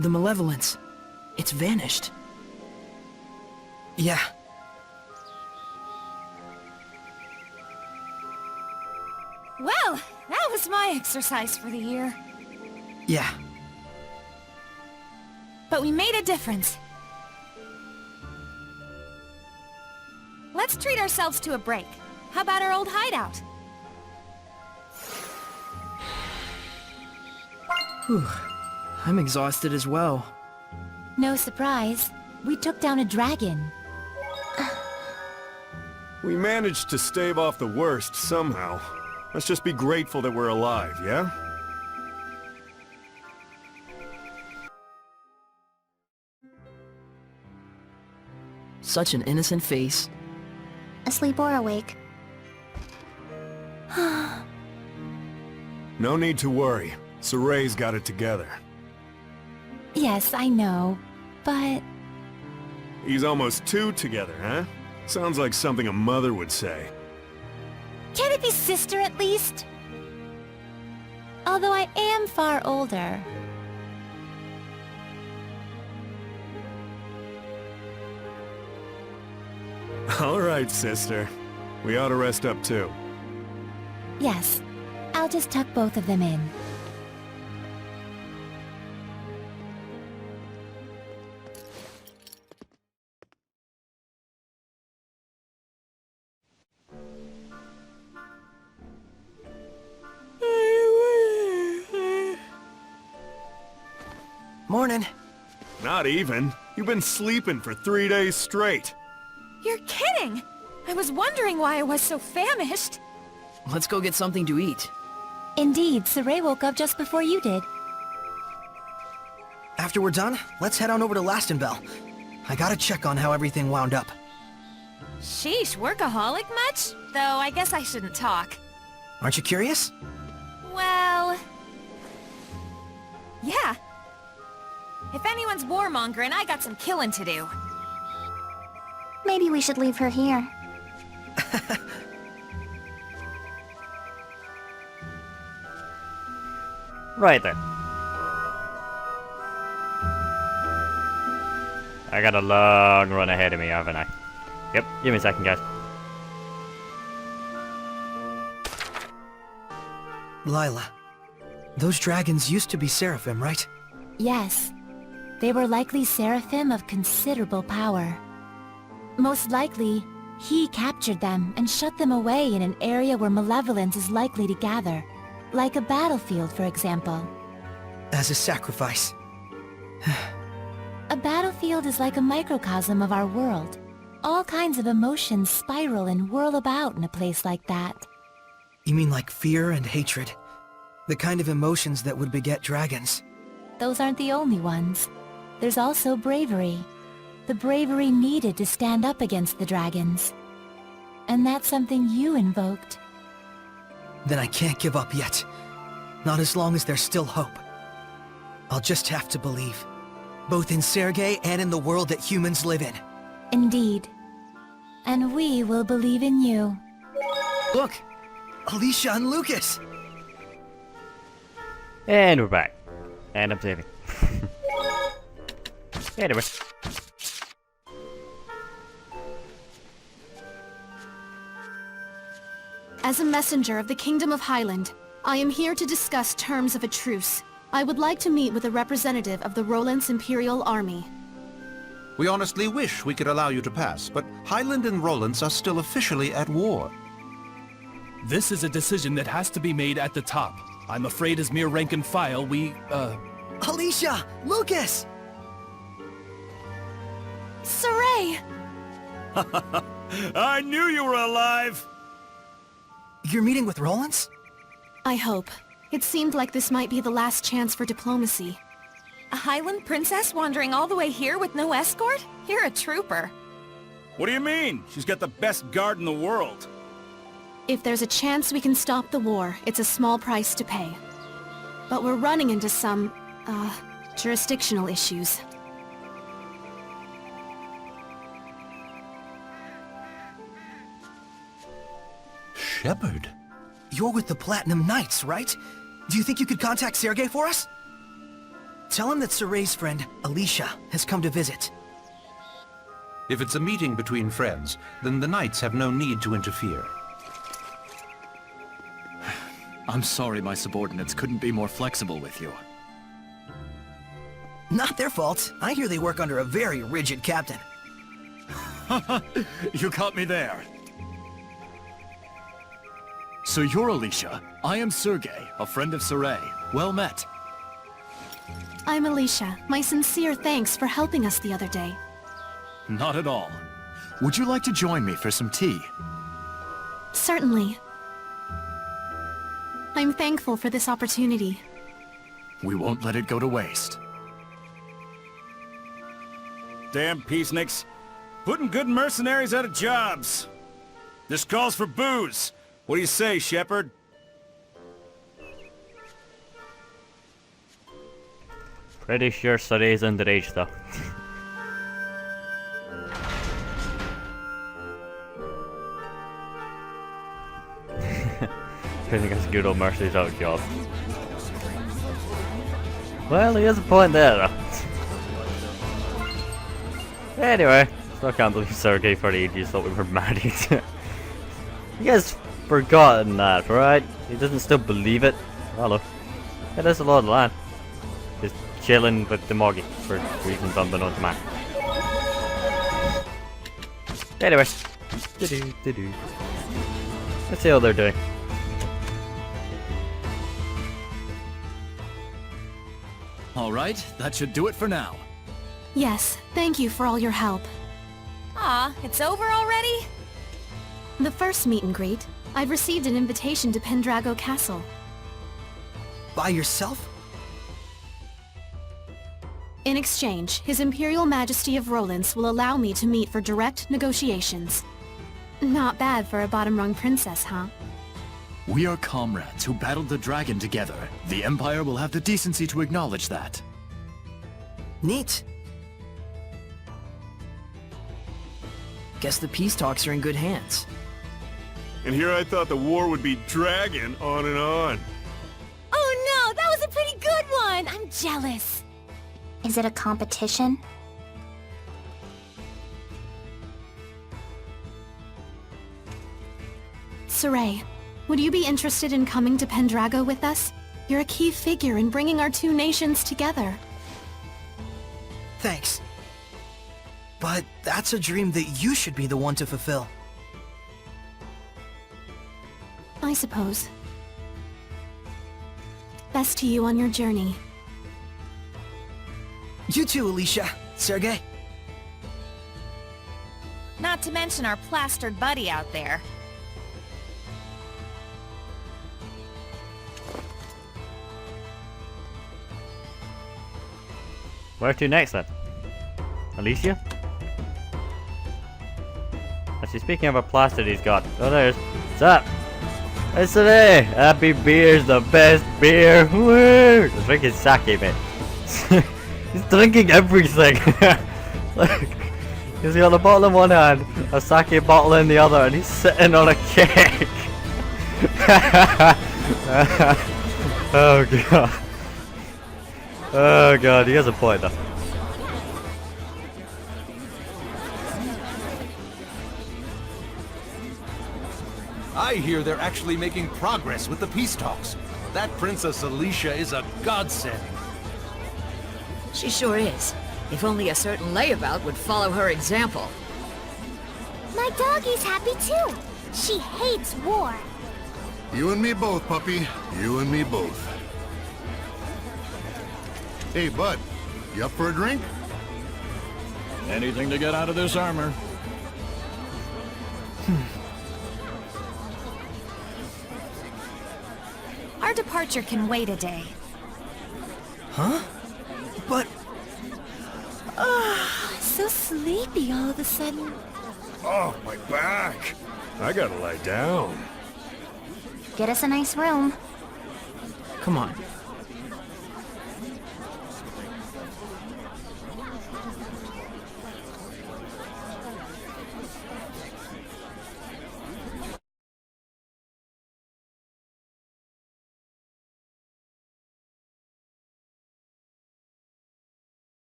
The malevolence. It's vanished. Yeah. Well, that was my exercise for the year. Yeah. But we made a difference. Let's treat ourselves to a break. How about our old hideout? Whew. I'm exhausted as well. No surprise. We took down a dragon. We managed to stave off the worst somehow. Let's just be grateful that we're alive, yeah? Such an innocent face. Asleep or awake? No need to worry. Soray's got it together. Yes, I know, but... He's almost two together, huh? Sounds like something a mother would say. Can it be sister at least? Although I am far older. All right, sister. We ought to rest up too. Yes, I'll just tuck both of them in. Morning. Not even. You've been sleeping for 3 days straight. You're kidding! I was wondering why I was so famished. Let's go get something to eat. Indeed, Saray woke up just before you did. After we're done, let's head on over to Lastenbell. I gotta check on how everything wound up. Sheesh, workaholic much? Though I guess I shouldn't talk. Aren't you curious? Well... yeah. If anyone's warmongering, I got some killing to do. Maybe we should leave her here. Right then. I got a long run ahead of me, haven't I? Yep, give me a second, guys. Lila, those dragons used to be seraphim, right? Yes. They were likely seraphim of considerable power. Most likely, he captured them and shut them away in an area where malevolence is likely to gather. Like a battlefield, for example. As a sacrifice. A battlefield is like a microcosm of our world. All kinds of emotions spiral and whirl about in a place like that. You mean like fear and hatred? The kind of emotions that would beget dragons? Those aren't the only ones. There's also bravery. The bravery needed to stand up against the dragons. And that's something you invoked. Then I can't give up yet. Not as long as there's still hope. I'll just have to believe. Both in Sergei and in the world that humans live in. Indeed. And we will believe in you. Look! Alicia and Lucas! And we're back. And I'm saving. Anyway. As a messenger of the Kingdom of Highland, I am here to discuss terms of a truce. I would like to meet with a representative of the Roland's Imperial Army. We honestly wish we could allow you to pass, but Highland and Roland's are still officially at war. This is a decision that has to be made at the top. I'm afraid as mere rank and file, Alicia! Lucas! Saray! I knew you were alive! You're meeting with Rollins? I hope. It seemed like this might be the last chance for diplomacy. A Highland princess wandering all the way here with no escort? You're a trooper. What do you mean? She's got the best guard in the world. If there's a chance we can stop the war, it's a small price to pay. But we're running into some, jurisdictional issues. Shepard? You're with the Platinum Knights, right? Do you think you could contact Sergei for us? Tell him that Soray's friend, Alicia, has come to visit. If it's a meeting between friends, then the knights have no need to interfere. I'm sorry my subordinates couldn't be more flexible with you. Not their fault. I hear they work under a very rigid captain. You caught me there. So you're Alicia. I am Sergei, a friend of Soray. Well met. I'm Alicia. My sincere thanks for helping us the other day. Not at all. Would you like to join me for some tea? Certainly. I'm thankful for this opportunity. We won't let it go to waste. Damn peaceniks. Putting good mercenaries out of jobs. This calls for booze. What do you say, Shepard? Pretty sure Soray's underage though. I think it's a good old mercenaries out job. Well, he has a point there though. Anyway, still can't believe Sergei for ages thought we were married. You guys forgotten that, right? He doesn't still believe it. Hello. Yeah, there's a lot of land. Just chilling with the Moggy for reasons unbeknown to man. Anyway. Let's see how they're doing. Alright, that should do it for now. Yes, thank you for all your help. Aw, it's over already? The first meet and greet, I've received an invitation to Pendrago Castle. By yourself? In exchange, His Imperial Majesty of Rollins will allow me to meet for direct negotiations. Not bad for a bottom-rung princess, huh? We are comrades who battled the dragon together. The Empire will have the decency to acknowledge that. Neat. Guess the peace talks are in good hands. And here I thought the war would be dragging on and on. Oh no, that was a pretty good one! I'm jealous. Is it a competition? Soray, would you be interested in coming to Pendrago with us? You're a key figure in bringing our two nations together. Thanks. But that's a dream that you should be the one to fulfill. I suppose. Best to you on your journey. You too, Alicia. Sergei. Not to mention our plastered buddy out there. Where to next then? Alicia? Actually, speaking of a plaster he's got. Oh, there's. What's up? It's today! Happy beer's the best beer! Woo! He's drinking sake, mate. He's drinking everything! Look! He's got a bottle in one hand, a sake bottle in the other, and he's sitting on a cake! Oh god. Oh god, he has a point though. I hear they're actually making progress with the peace talks. That Princess Alicia is a godsend. She sure is. If only a certain layabout would follow her example. My doggie's happy too. She hates war. You and me both, puppy. You and me both. Hey, bud. You up for a drink? Anything to get out of this armor. Our departure can wait a day. Huh? But... So sleepy all of a sudden. Oh, my back. I gotta lie down. Get us a nice room. Come on.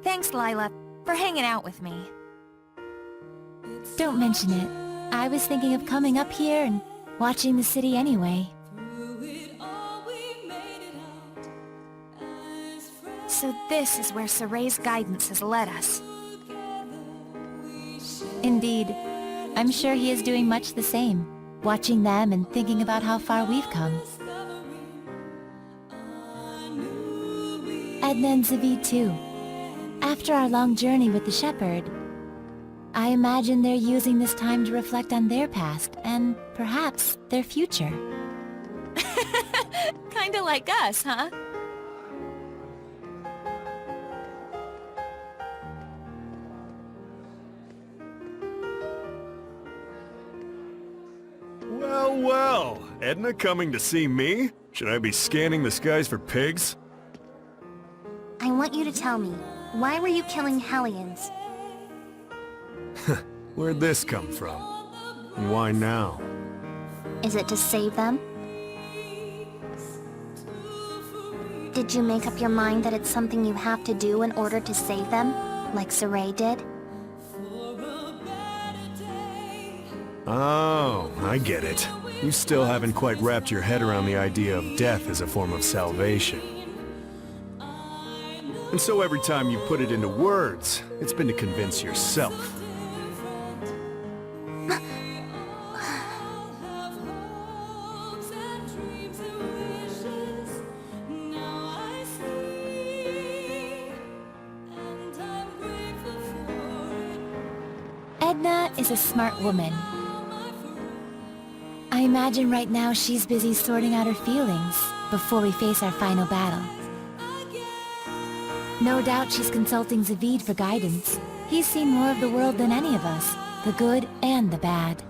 Thanks, Lila, for hanging out with me. Don't mention it. I was thinking of coming up here and watching the city anyway. So this is where Soray's guidance has led us. Indeed. I'm sure he is doing much the same, watching them and thinking about how far we've come. Edna and Zavid too. After our long journey with the shepherd, I imagine they're using this time to reflect on their past and perhaps their future. Kinda like us, huh? Well, well. Edna coming to see me? Should I be scanning the skies for pigs? I want you to tell me, why were you killing Hellions? Where'd this come from? And why now? Is it to save them? Did you make up your mind that it's something you have to do in order to save them, like Soray did? Oh, I get it. You still haven't quite wrapped your head around the idea of death as a form of salvation. And so every time you put it into words, it's been to convince yourself. Edna is a smart woman. I imagine right now she's busy sorting out her feelings before we face our final battle. No doubt she's consulting Zavid for guidance. He's seen more of the world than any of us, the good and the bad.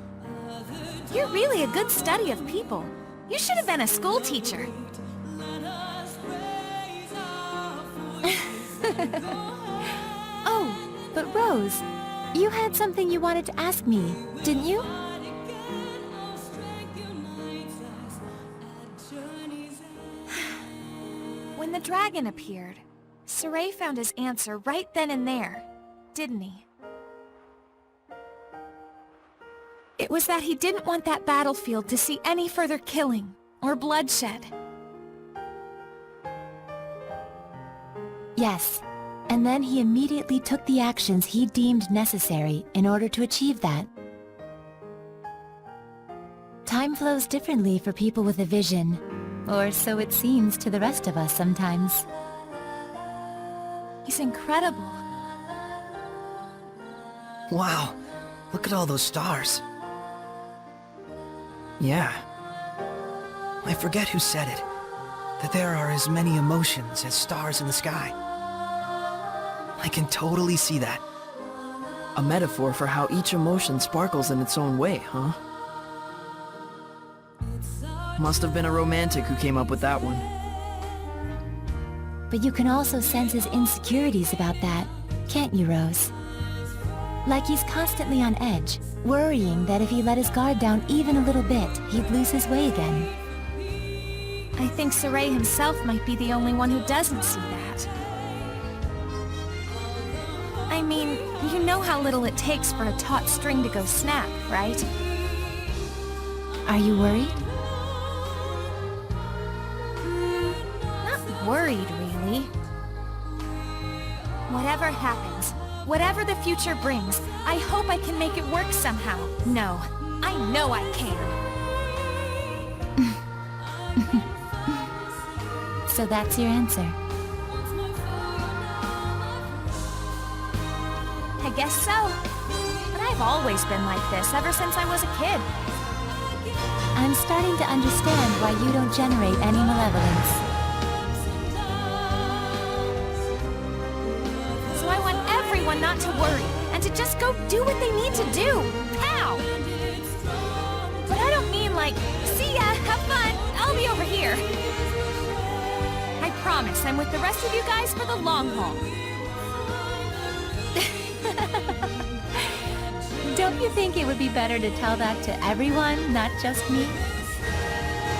You're really a good study of people. You should have been a school teacher. Oh, but Rose, you had something you wanted to ask me, didn't you? When the dragon appeared, Soray found his answer right then and there, didn't he? It was that he didn't want that battlefield to see any further killing or bloodshed. Yes, and then he immediately took the actions he deemed necessary in order to achieve that. Time flows differently for people with a vision, or so it seems to the rest of us sometimes. He's incredible. Wow, look at all those stars. Yeah. I forget who said it, that there are as many emotions as stars in the sky. I can totally see that. A metaphor for how each emotion sparkles in its own way, huh? Must have been a romantic who came up with that one. But you can also sense his insecurities about that, can't you, Rose? Like he's constantly on edge, worrying that if he let his guard down even a little bit, he'd lose his way again. I think Soray himself might be the only one who doesn't see that. I mean, you know how little it takes for a taut string to go snap, right? Are you worried? Not worried, really. Whatever happens, whatever the future brings, I hope I can make it work somehow. No, I know I can. So that's your answer. I guess so. But I've always been like this ever since I was a kid. I'm starting to understand why you don't generate any malevolence. So I want everyone not to worry, and to just go do what they need to do. Pow! But I don't mean like, see ya, have fun, I'll be over here. I promise I'm with the rest of you guys for the long haul. Don't you think it would be better to tell that to everyone, not just me?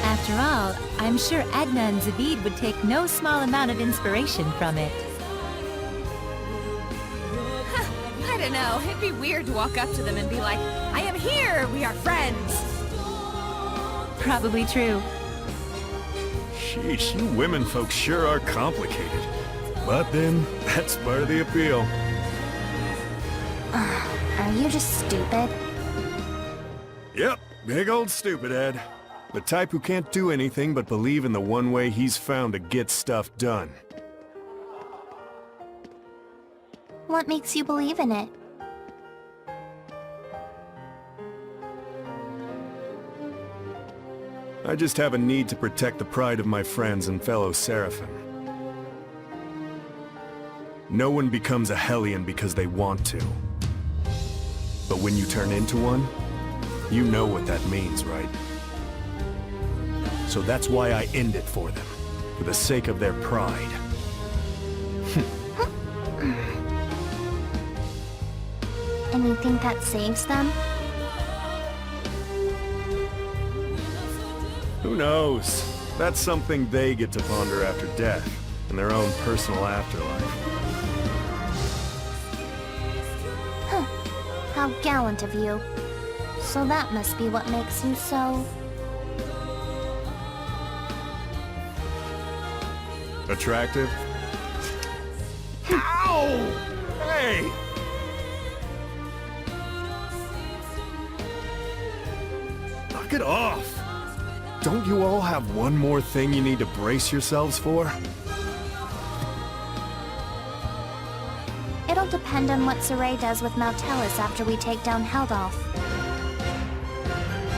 After all, I'm sure Edna and Zavid would take no small amount of inspiration from it. know, it'd be weird to walk up to them and be like, I am here, we are friends. Probably true. Sheesh, you women folks sure are complicated. But then, that's part of the appeal. Are you just stupid? Yep, big old stupid Ed. The type who can't do anything but believe in the one way he's found to get stuff done. What makes you believe in it? I just have a need to protect the pride of my friends and fellow Seraphim. No one becomes a Hellion because they want to. But when you turn into one, you know what that means, right? So that's why I end it for them, for the sake of their pride. And you think that saves them? Who knows? That's something they get to ponder after death, in their own personal afterlife. Huh. How gallant of you. So that must be what makes you so... attractive? Ow! Hey! Knock it off! Don't you all have one more thing you need to brace yourselves for? It'll depend on what Saray does with Moutelis after we take down Heldolf.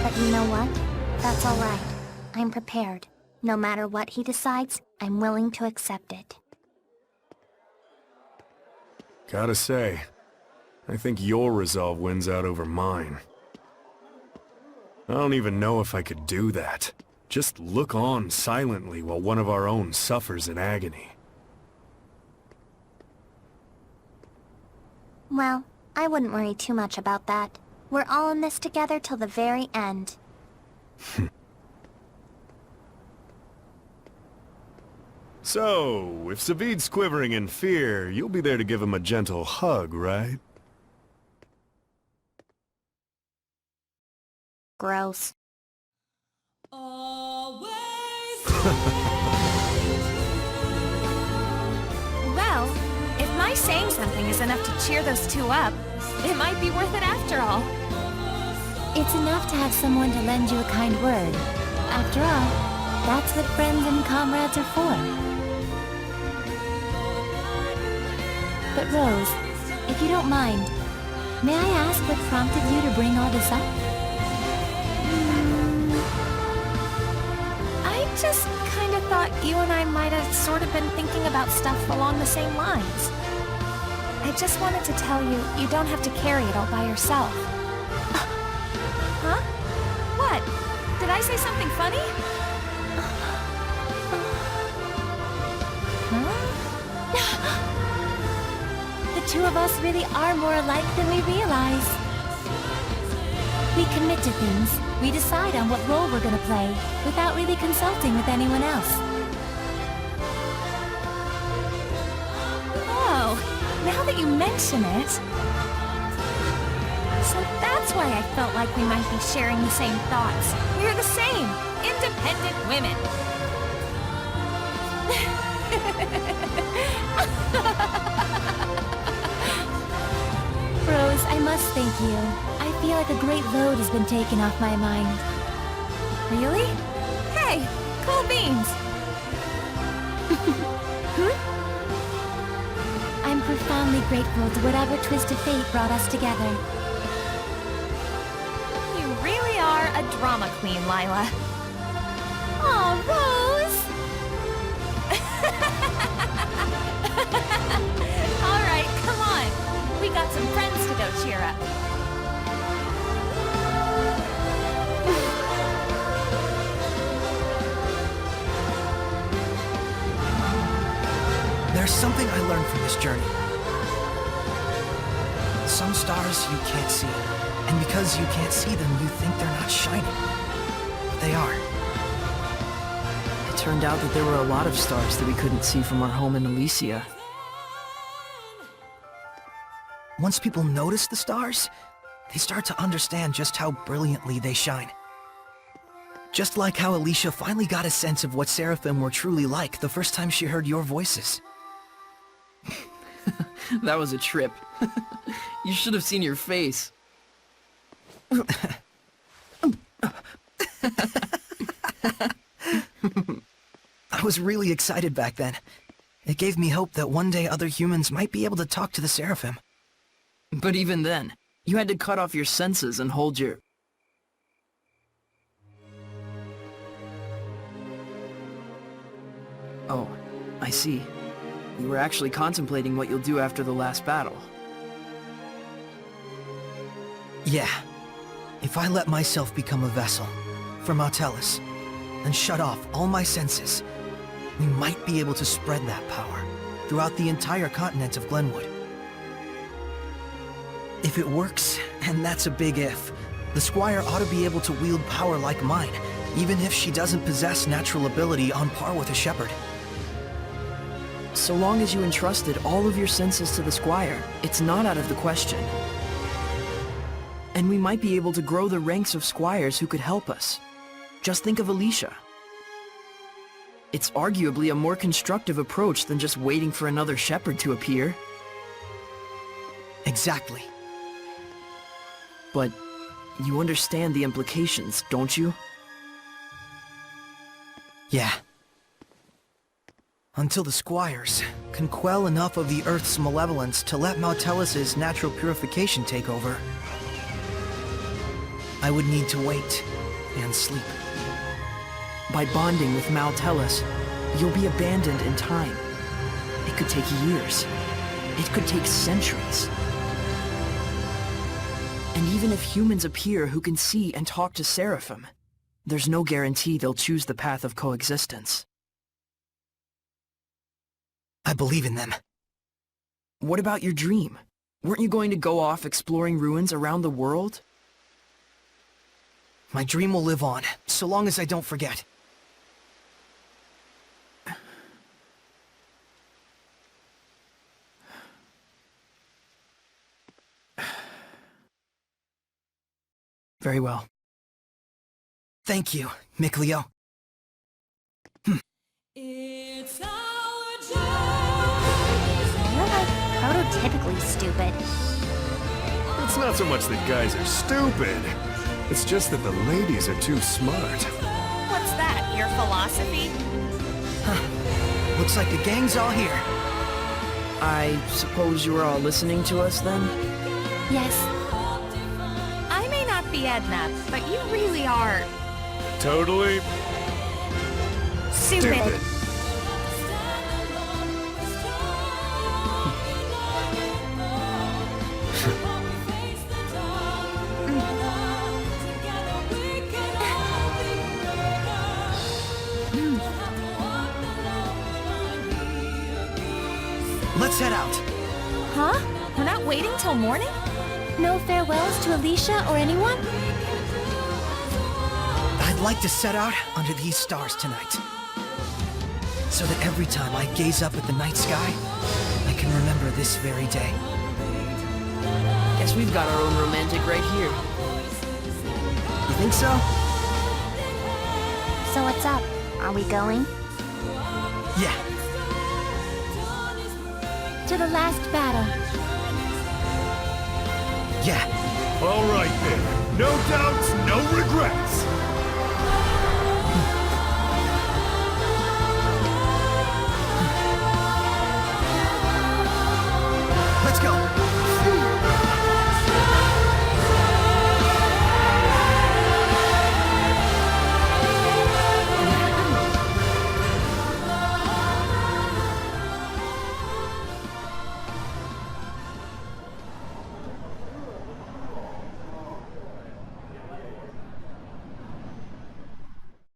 But you know what? That's alright. I'm prepared. No matter what he decides, I'm willing to accept it. Gotta say, I think your resolve wins out over mine. I don't even know if I could do that. Just look on silently while one of our own suffers in agony. Well, I wouldn't worry too much about that. We're all in this together till the very end. So, if Savid's quivering in fear, you'll be there to give him a gentle hug, right? Gross. Well, if my saying something is enough to cheer those two up, it might be worth it after all. It's enough to have someone to lend you a kind word. After all, that's what friends and comrades are for. But Rose, if you don't mind, may I ask what prompted you to bring all this up? I just kind of thought you and I might have sort of been thinking about stuff along the same lines. I just wanted to tell you, you don't have to carry it all by yourself. Huh? What? Did I say something funny? The two of us really are more alike than we realize. We commit to things, we decide on what role we're gonna play, without really consulting with anyone else. Oh, now that you mention it... So that's why I felt like we might be sharing the same thoughts. We're the same, independent women. Rose, I must thank you. I feel like a great load has been taken off my mind. Really? Hey, cool beans. I'm profoundly grateful to whatever twist of fate brought us together. You really are a drama queen, Lila. Aw, Rose! Alright, come on. We got some friends to go cheer up. There's something I learned from this journey. Some stars you can't see, and because you can't see them, you think they're not shining. But they are. It turned out that there were a lot of stars that we couldn't see from our home in Elysia. once people notice the stars, they start to understand just how brilliantly they shine. Just like how Alicia finally got a sense of what Seraphim were truly like the first time she heard your voices. That was a trip. You should have seen your face. I was really excited back then. It gave me hope that one day other humans might be able to talk to the Seraphim. But even then, you had to cut off your senses and hold your... Oh, I see. You were actually contemplating what you'll do after the last battle. Yeah. If I let myself become a vessel for Martellus and shut off all my senses, we might be able to spread that power throughout the entire continent of Glenwood. If it works, and that's a big if, the Squire ought to be able to wield power like mine, even if she doesn't possess natural ability on par with a shepherd. So long as you entrusted all of your senses to the Squire, it's not out of the question. And we might be able to grow the ranks of squires who could help us. Just think of Alicia. It's arguably a more constructive approach than just waiting for another shepherd to appear. Exactly. But you understand the implications, don't you? Yeah. Until the Squires can quell enough of the Earth's malevolence to let Martellus's natural purification take over, I would need to wait and sleep. By bonding with Martellus, you'll be abandoned in time. It could take years. It could take centuries. And even if humans appear who can see and talk to Seraphim, there's no guarantee they'll choose the path of coexistence. I believe in them. What about your dream? Weren't you going to go off exploring ruins around the world? My dream will live on, so long as I don't forget. Very well. Thank you, Mikleo. You're like prototypically stupid. It's not so much that guys are stupid. It's just that the ladies are too smart. What's that, your philosophy? Looks like the gang's all here. I suppose you were all listening to us then? Yes. I may not be Edna, but you really are... Totally stupid. Let's head out. Huh? We're not waiting till morning? No farewells to Alicia or anyone? I'd like to set out under these stars tonight, so that every time I gaze up at the night sky, I can remember this very day. Guess we've got our own romantic right here. You think so? So what's up? Are we going? Yeah. To the last battle. Yeah. All right then. No doubts, no regrets. Let's go.